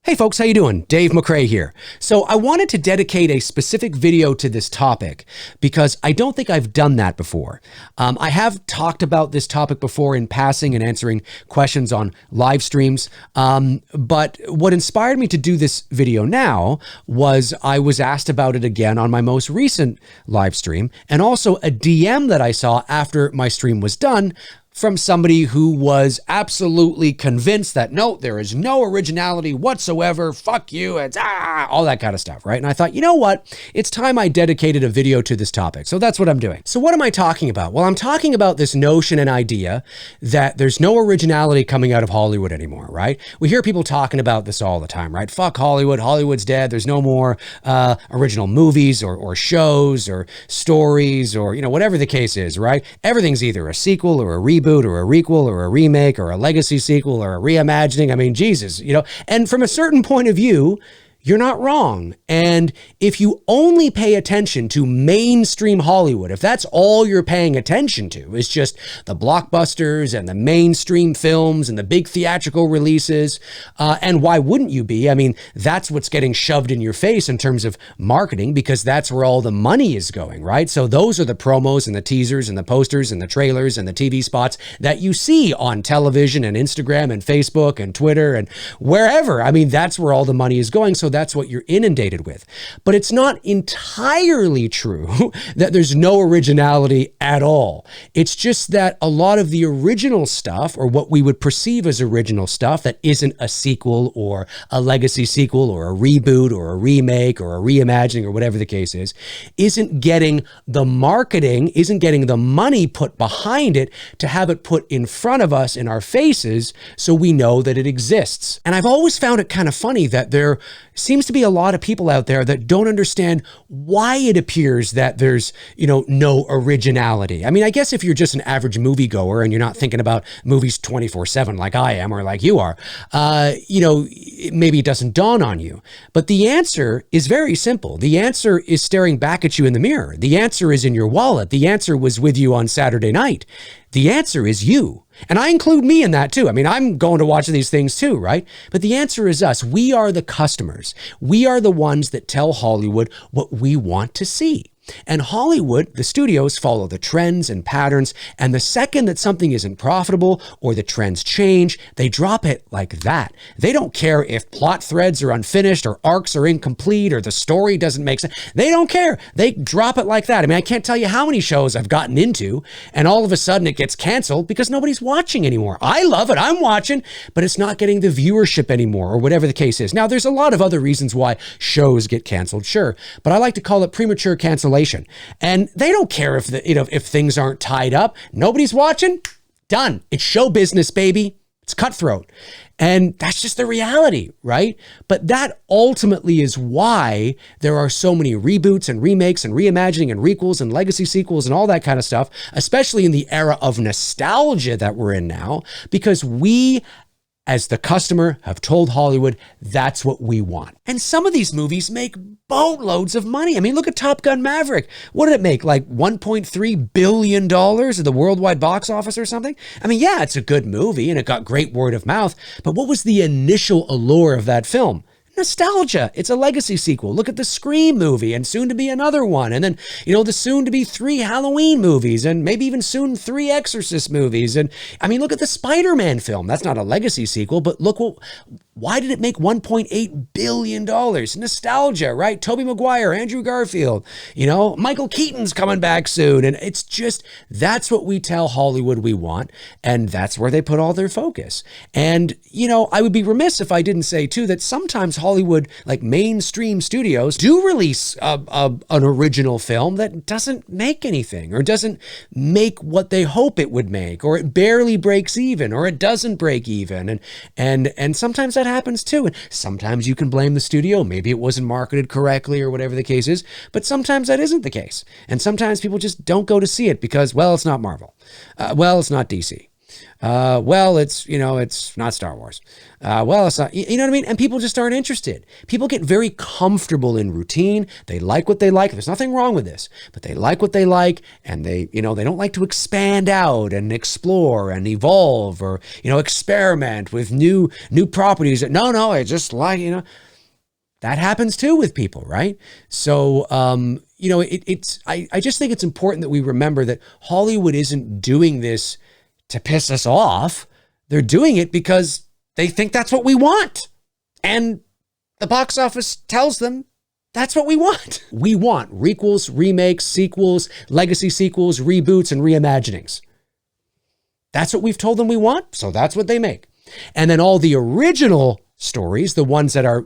Hey folks, how you doing? Dave McRae here. So I wanted to dedicate a specific video to this topic because I don't think I've done that before. I have talked about this topic before in passing and answering questions on live streams. But what inspired me to do this video now was I was asked about it again on my most recent live stream, and also a DM that I saw after my stream was done from somebody who was absolutely convinced that, no, there is no originality whatsoever, fuck you, it's all that kind of stuff, right? And I thought, you know what? It's time I dedicated a video to this topic. So that's what I'm doing. So what am I talking about? Well, I'm talking about this notion and idea that there's no originality coming out of Hollywood anymore, right? We hear people talking about this all the time, right? Fuck Hollywood, Hollywood's dead, there's no more original movies or shows or stories or, you know, whatever the case is, right? Everything's either a sequel or a reboot or a requel or a remake or a legacy sequel or a reimagining. I mean, Jesus, you know, and from a certain point of view, you're not wrong. And if you only pay attention to mainstream Hollywood, if that's all you're paying attention to, is just the blockbusters and the mainstream films and the big theatrical releases, and why wouldn't you be? I mean, that's what's getting shoved in your face in terms of marketing, because that's where all the money is going, right? So those are the promos and the teasers and the posters and the trailers and the TV spots that you see on television and Instagram and Facebook and Twitter and wherever. I mean, that's where all the money is going. So that's what you're inundated with. But it's not entirely true that there's no originality at all. It's just that a lot of the original stuff, or what we would perceive as original stuff that isn't a sequel or a legacy sequel or a reboot or a remake or a reimagining or whatever the case is, isn't getting the marketing, isn't getting the money put behind it to have it put in front of us in our faces so we know that it exists. And I've always found it kind of funny that there seems to be a lot of people out there that don't understand why it appears that there's, you know, no originality. I mean, I guess if you're just an average moviegoer and you're not thinking about movies 24/7 like I am or like you are, you know, maybe it doesn't dawn on you. But the answer is very simple. The answer is staring back at you in the mirror. The answer is in your wallet. The answer was with you on Saturday night. The answer is you. And I include me in that too. I mean, I'm going to watch these things too, right? But the answer is us. We are the customers. We are the ones that tell Hollywood what we want to see. And Hollywood, the studios, follow the trends and patterns. And the second that something isn't profitable or the trends change, they drop it like that. They don't care if plot threads are unfinished or arcs are incomplete or the story doesn't make sense. They don't care. They drop it like that. I mean, I can't tell you how many shows I've gotten into and all of a sudden it gets canceled because nobody's watching anymore. I love it. I'm watching, but it's not getting the viewership anymore or whatever the case is. Now, there's a lot of other reasons why shows get canceled, sure, but I like to call it premature cancellation. And they don't care if if things aren't tied up. Nobody's watching. Done. It's show business, baby. It's cutthroat. And that's just the reality, right? But that ultimately is why there are so many reboots and remakes and reimagining and requels and legacy sequels and all that kind of stuff, especially in the era of nostalgia that we're in now, because we, as the customer, have told Hollywood that's what we want. And some of these movies make boatloads of money. I mean, look at Top Gun Maverick. What did it make? Like $1.3 billion at the worldwide box office or something? I mean, yeah, it's a good movie and it got great word of mouth, but what was the initial allure of that film? Nostalgia. It's a legacy sequel. Look at the Scream movie and soon to be another one. And then, you know, the soon to be 3 Halloween movies and maybe even soon 3 Exorcist movies. And I mean, look at the Spider-Man film. That's not a legacy sequel, but look why did it make $1.8 billion? Nostalgia, right? Tobey Maguire, Andrew Garfield, you know, Michael Keaton's coming back soon. And it's just, that's what we tell Hollywood we want. And that's where they put all their focus. And, you know, I would be remiss if I didn't say too, that sometimes Hollywood, like mainstream studios, do release an original film that doesn't make anything or doesn't make what they hope it would make, or it barely breaks even, or it doesn't break even. And sometimes that happens too. And sometimes you can blame the studio. Maybe it wasn't marketed correctly or whatever the case is, but sometimes that isn't the case. And sometimes people just don't go to see it because, well, it's not Marvel. Well, it's not DC. Well, it's not Star Wars. Well, it's not, you know what I mean? And people just aren't interested. People get very comfortable in routine. They like what they like. There's nothing wrong with this, but they like what they like, and they don't like to expand out and explore and evolve or, experiment with new properties. No, I just like, that happens too with people, right? So, I just think it's important that we remember that Hollywood isn't doing this to piss us off. They're doing it because they think that's what we want. And the box office tells them that's what we want. We want requels, remakes, sequels, legacy sequels, reboots, and reimaginings. That's what we've told them we want, so that's what they make. And then all the original stories, the ones that are,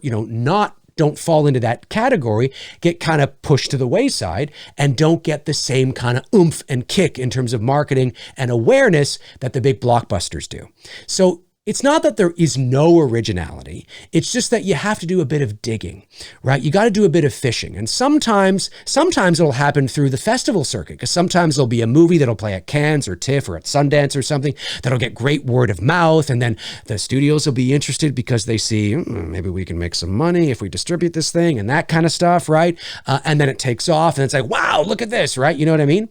don't fall into that category, get kind of pushed to the wayside and don't get the same kind of oomph and kick in terms of marketing and awareness that the big blockbusters do. So it's not that there is no originality. It's just that you have to do a bit of digging, right? You got to do a bit of fishing. And sometimes it'll happen through the festival circuit, because sometimes there'll be a movie that'll play at Cannes or TIFF or at Sundance or something that'll get great word of mouth. And then the studios will be interested because they see, maybe we can make some money if we distribute this thing and that kind of stuff, right? And then it takes off and it's like, wow, look at this, right? You know what I mean?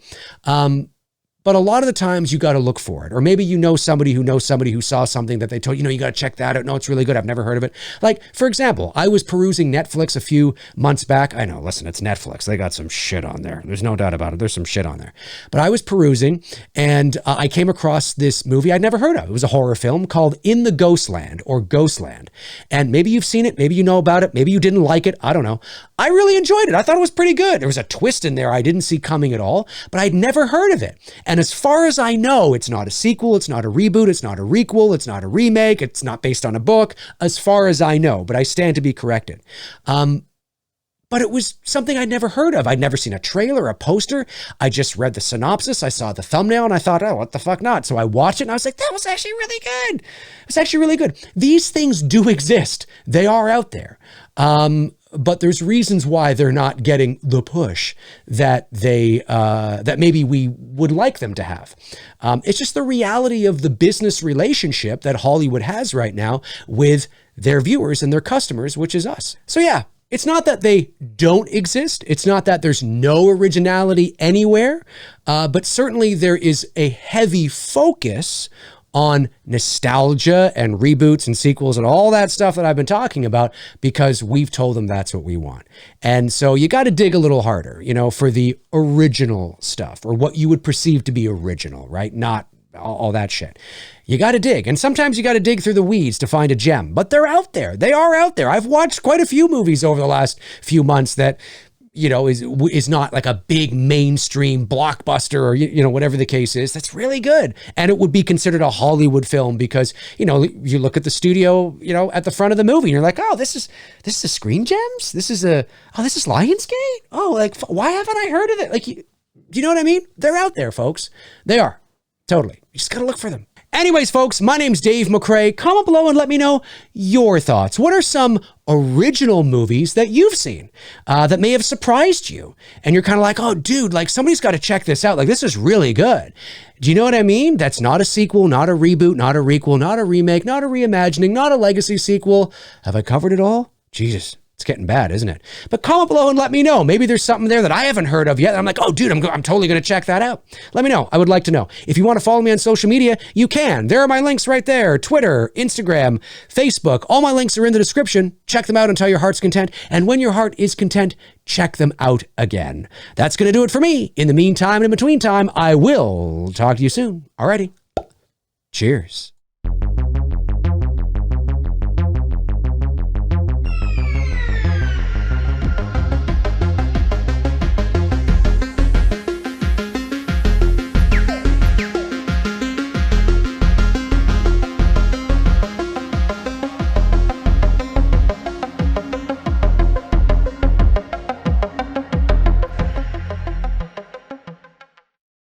But a lot of the times you got to look for it. Or maybe you know somebody who saw something that they told you, you got to check that out. No, it's really good. I've never heard of it. Like, for example, I was perusing Netflix a few months back. I know, listen, it's Netflix. They got some shit on there. There's no doubt about it. There's some shit on there. But I was perusing and I came across this movie I'd never heard of. It was a horror film called In the Ghostland or Ghostland. And maybe you've seen it. Maybe you know about it. Maybe you didn't like it. I don't know. I really enjoyed it. I thought it was pretty good. There was a twist in there I didn't see coming at all, but I'd never heard of it. And as far as I know, it's not a sequel, it's not a reboot, it's not a requel, it's not a remake, it's not based on a book, as far as I know, but I stand to be corrected. But it was something I'd never heard of. I'd never seen a trailer, a poster. I just read the synopsis, I saw the thumbnail, and I thought, oh, what the fuck not? So I watched it, and I was like, that was actually really good. It's actually really good. These things do exist. They are out there. But there's reasons why they're not getting the push that that maybe we would like them to have. It's just the reality of the business relationship that Hollywood has right now with their viewers and their customers, which is us. So yeah, it's not that they don't exist. It's not that there's no originality anywhere, but certainly there is a heavy focus on nostalgia and reboots and sequels and all that stuff that I've been talking about, because we've told them that's what we want. And so you got to dig a little harder, for the original stuff, or what you would perceive to be original, right? Not all that shit. You got to dig. And sometimes you got to dig through the weeds to find a gem, but they're out there. They are out there. I've watched quite a few movies over the last few months that is not like a big mainstream blockbuster or, whatever the case is. That's really good. And it would be considered a Hollywood film because, you look at the studio, at the front of the movie and you're like, oh, this is a Screen Gems. This is Lionsgate. Oh, like, why haven't I heard of it? Like, do you know what I mean? They're out there, folks. They are. Totally. You just got to look for them. Anyways, folks, my name's Dave McRae. Comment below and let me know your thoughts. What are some original movies that you've seen that may have surprised you? And you're kind of like, oh, dude, like somebody's got to check this out. Like, this is really good. Do you know what I mean? That's not a sequel, not a reboot, not a requel, not a remake, not a reimagining, not a legacy sequel. Have I covered it all? Jesus. It's getting bad, isn't it? But comment below and let me know. Maybe there's something there that I haven't heard of yet. I'm like, oh, dude, I'm totally going to check that out. Let me know. I would like to know. If you want to follow me on social media, you can. There are my links right there. Twitter, Instagram, Facebook. All my links are in the description. Check them out until your heart's content. And when your heart is content, check them out again. That's going to do it for me. In the meantime and in between time, I will talk to you soon. Alrighty. Cheers.